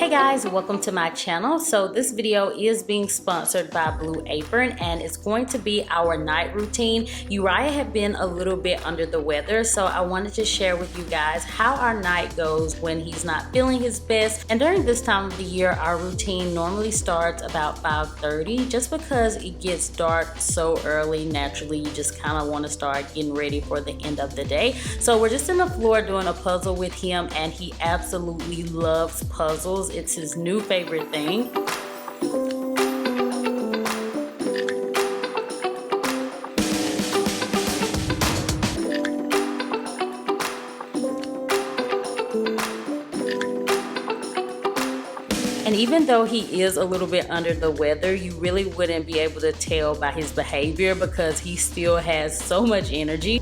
Hey guys, welcome to my channel. So this video is being sponsored by Blue Apron and it's going to be our night routine. Uriah had been a little bit under the weather, so I wanted to share with you guys how our night goes when he's not feeling his best. And during this time of the year, our routine normally starts about 5:30 just because it gets dark so early. Naturally, you just kind of want to start getting ready for the end of the day. So we're just in the floor doing a puzzle with him and he absolutely loves puzzles. It's his new favorite thing. And even though he is a little bit under the weather, you really wouldn't be able to tell by his behavior because he still has so much energy.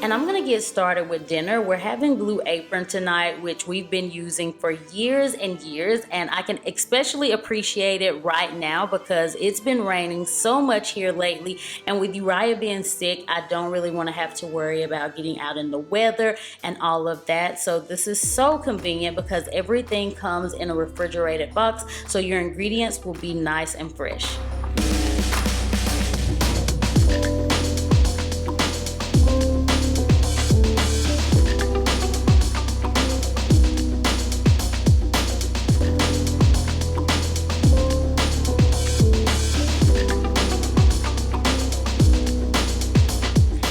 And I'm gonna get started with dinner. We're having Blue Apron tonight, which we've been using for years and years, and I can especially appreciate it right now because it's been raining so much here lately, and with Uriah being sick, I don't really want to have to worry about getting out in the weather and all of that. So this is so convenient because everything comes in a refrigerated box, so your ingredients will be nice and fresh.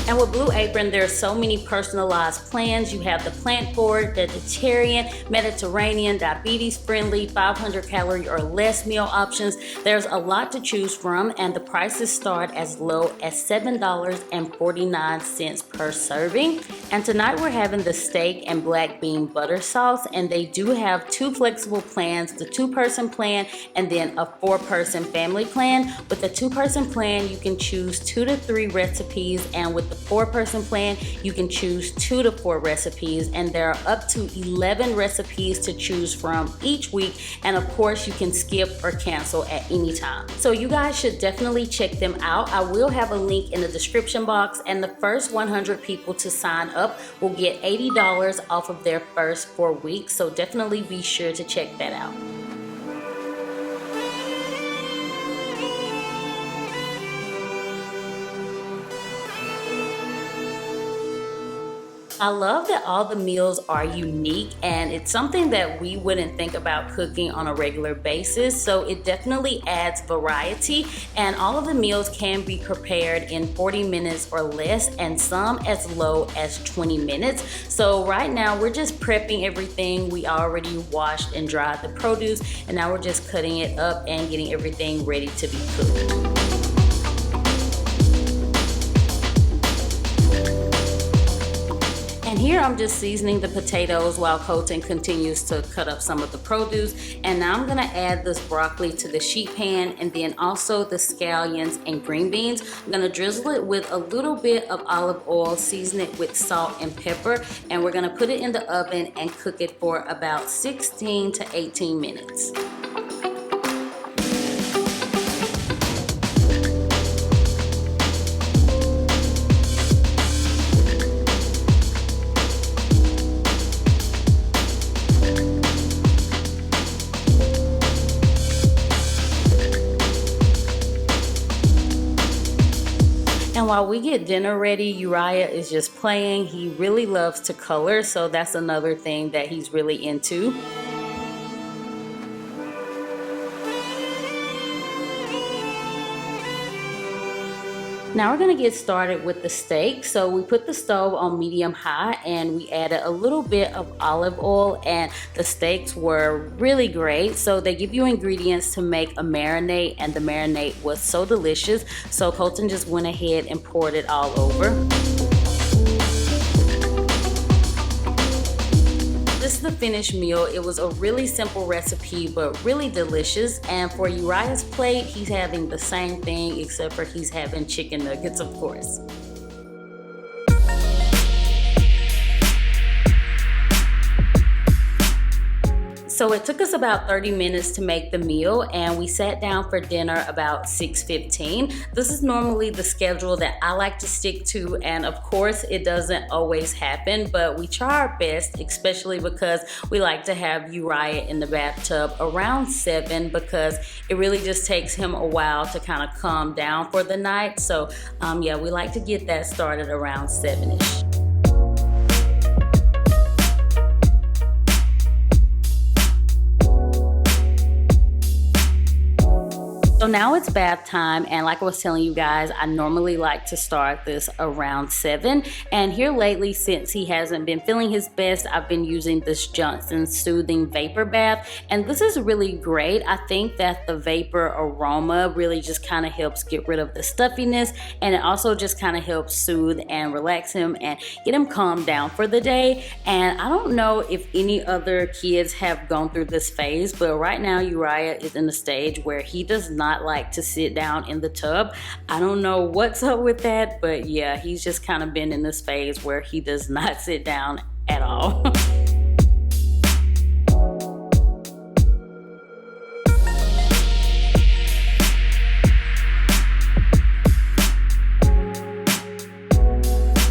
And with Blue Apron, there are so many personalized plans. You have the plant-forward, vegetarian, Mediterranean, diabetes-friendly, 500-calorie or less meal options. There's a lot to choose from, and the prices start as low as $7.49 per serving. And tonight we're having the steak and black bean butter sauce, and they do have two flexible plans, the two-person plan and then a four-person family plan. With the two-person plan, you can choose 2 to 3 recipes, and with the four-person plan, you can choose 2 to 4 recipes, and there are up to 11 recipes to choose from each week. And of course, you can skip or cancel at any time. So you guys should definitely check them out. I will have a link in the description box, and the first 100 people to sign up will get $80 off of their first 4 weeks. So definitely be sure to check that out. I love that all the meals are unique, and it's something that we wouldn't think about cooking on a regular basis, so it definitely adds variety, and all of the meals can be prepared in 40 minutes or less, and some as low as 20 minutes. So right now we're just prepping everything. We already washed and dried the produce, and now we're just cutting it up and getting everything ready to be cooked. And here I'm just seasoning the potatoes while Colton continues to cut up some of the produce. And now I'm gonna add this broccoli to the sheet pan and then also the scallions and green beans. I'm gonna drizzle it with a little bit of olive oil, season it with salt and pepper, and we're gonna put it in the oven and cook it for about 16 to 18 minutes. And while we get dinner ready, Uriah is just playing. He really loves to color, so that's another thing that he's really into. Now we're gonna get started with the steak. So we put the stove on medium high and we added a little bit of olive oil, and the steaks were really great. So they give you ingredients to make a marinade, and the marinade was so delicious. So Colton just went ahead and poured it all over. This is the finished meal. It was a really simple recipe, but really delicious. And for Uriah's plate, he's having the same thing, except for he's having chicken nuggets, of course. So it took us about 30 minutes to make the meal, and we sat down for dinner about 6:15. This is normally the schedule that I like to stick to, and of course it doesn't always happen, but we try our best, especially because we like to have Uriah in the bathtub around 7 because it really just takes him a while to kind of calm down for the night. So yeah, we like to get that started around 7ish. So now it's bath time, and like I was telling you guys, I normally like to start this around 7. And here lately, since he hasn't been feeling his best, I've been using this Johnson Soothing Vapor Bath, and this is really great. I think that the vapor aroma really just kind of helps get rid of the stuffiness, and it also just kind of helps soothe and relax him and get him calmed down for the day. And I don't know if any other kids have gone through this phase, but right now Uriah is in the stage where he does not like to sit down in the tub. I don't know what's up with that, but yeah, he's just kind of been in this phase where he does not sit down at all.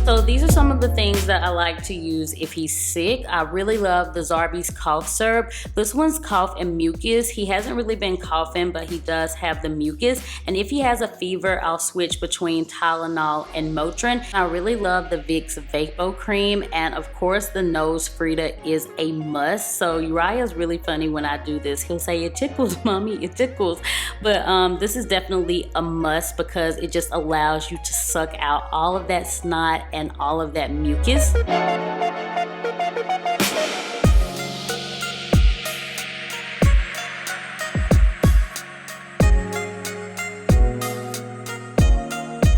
So these are some of the things that I like to use if he's sick. I really love the Zarbee's cough syrup. This one's cough and mucus. He hasn't really been coughing, but he does have the mucus. And if he has a fever, I'll switch between Tylenol and Motrin. I really love the Vicks Vapo Cream, and of course the Nosefrida is a must. So Uriah's really funny when I do this. He'll say, "It tickles, mommy, it tickles." But this is definitely a must because it just allows you to suck out all of that snot and all of that mucus.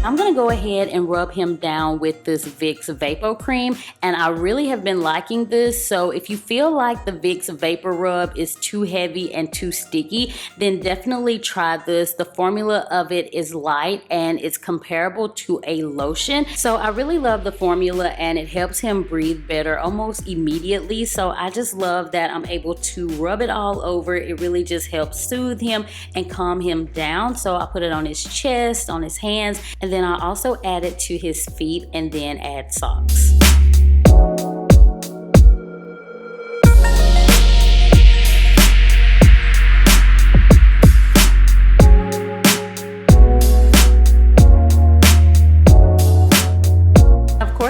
I'm gonna go ahead and rub him down with this Vicks Vapo Cream, and I really have been liking this. So if you feel like the Vicks Vapor Rub is too heavy and too sticky, then definitely try this. The formula of it is light and it's comparable to a lotion. So I really love the formula, and it helps him breathe better almost immediately. So I just love that I'm able to rub it all over. It really just helps soothe him and calm him down. So I put it on his chest, on his hands, and then I also add it to his feet and then add socks.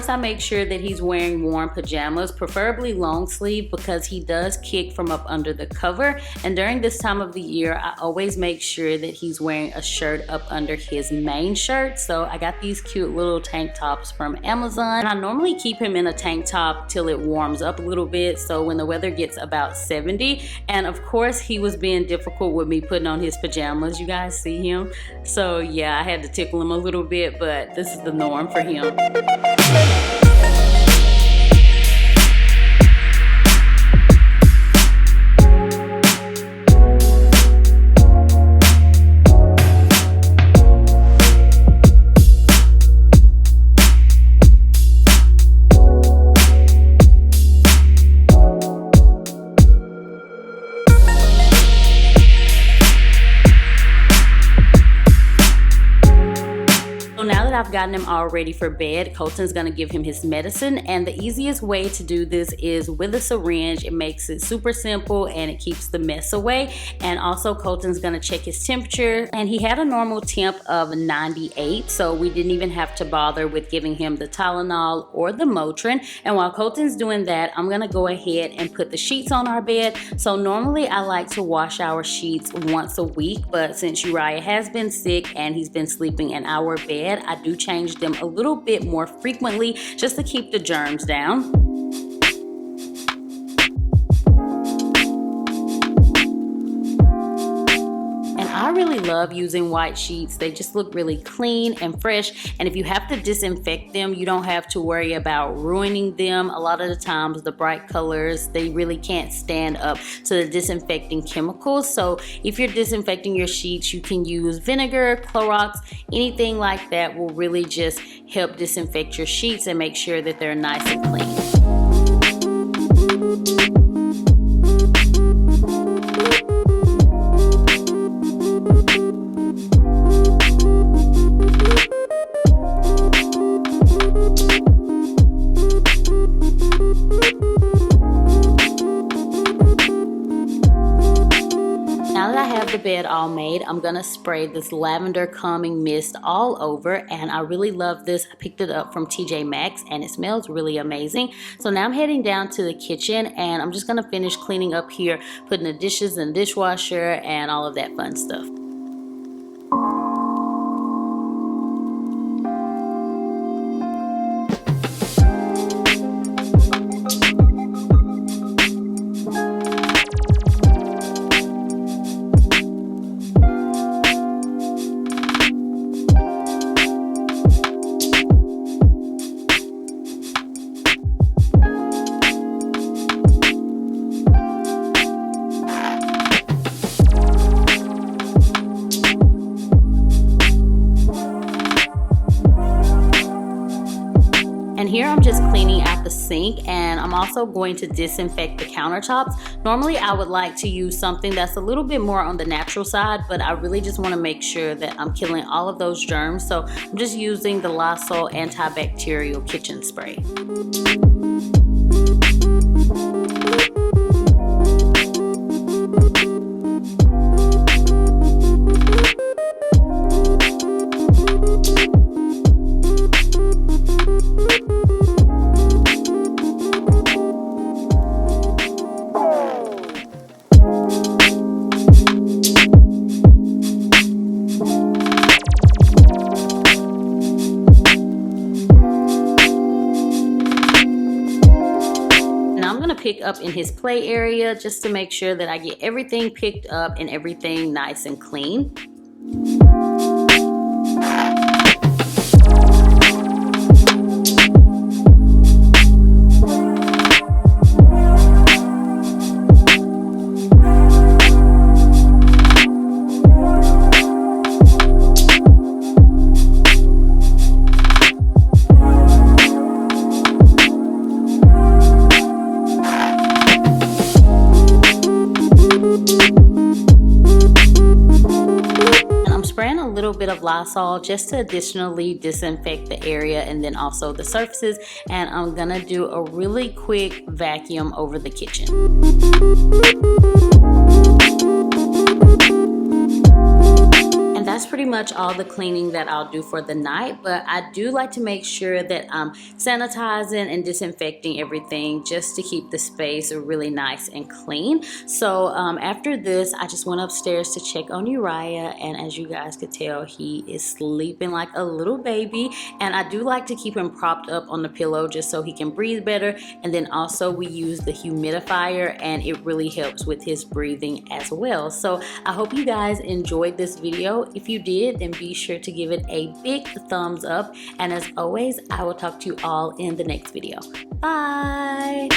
I make sure that he's wearing warm pajamas, preferably long sleeve, because he does kick from up under the cover. And during this time of the year, I always make sure that he's wearing a shirt up under his main shirt. So I got these cute little tank tops from Amazon. And I normally keep him in a tank top till it warms up a little bit, so when the weather gets about 70. And of course, he was being difficult with me putting on his pajamas. You guys see him? So yeah, I had to tickle him a little bit, but this is the norm for him. I've gotten him all ready for bed. Colton's gonna give him his medicine, and the easiest way to do this is with a syringe. It makes it super simple and it keeps the mess away. And also Colton's gonna check his temperature, and he had a normal temp of 98, so we didn't even have to bother with giving him the Tylenol or the Motrin. And while Colton's doing that, I'm gonna go ahead and put the sheets on our bed. So normally I like to wash our sheets once a week, but since Uriah has been sick and he's been sleeping in our bed, I do change them a little bit more frequently just to keep the germs down. I really love using white sheets. They just look really clean and fresh, and if you have to disinfect them, you don't have to worry about ruining them. A lot of the times the bright colors, they really can't stand up to the disinfecting chemicals. So if you're disinfecting your sheets, you can use vinegar, Clorox, anything like that will really just help disinfect your sheets and make sure that they're nice and clean. have the bed all made, I'm gonna spray this lavender calming mist all over, and I really love this. I picked it up from TJ Maxx and it smells really amazing. So now I'm heading down to the kitchen and I'm just gonna finish cleaning up here, putting the dishes in the dishwasher and all of that fun stuff. And here I'm just cleaning out the sink, and I'm also going to disinfect the countertops. Normally I would like to use something that's a little bit more on the natural side, but I really just want to make sure that I'm killing all of those germs. So I'm just using the Lysol antibacterial kitchen spray. Pick up in his play area just to make sure that I get everything picked up and everything nice and clean. Bit of Lysol just to additionally disinfect the area and then also the surfaces, and I'm gonna do a really quick vacuum over the kitchen. And that's pretty much all the cleaning that I'll do for the night, but I do like to make sure that I'm sanitizing and disinfecting everything just to keep the space really nice and clean. So after this, I just went upstairs to check on Uriah, and as you guys could tell, he is sleeping like a little baby, and I do like to keep him propped up on the pillow just so he can breathe better. And then also we use the humidifier, and it really helps with his breathing as well. So I hope you guys enjoyed this video. If you did, then be sure to give it a big thumbs up, and as always, I will talk to you all in the next video. Bye.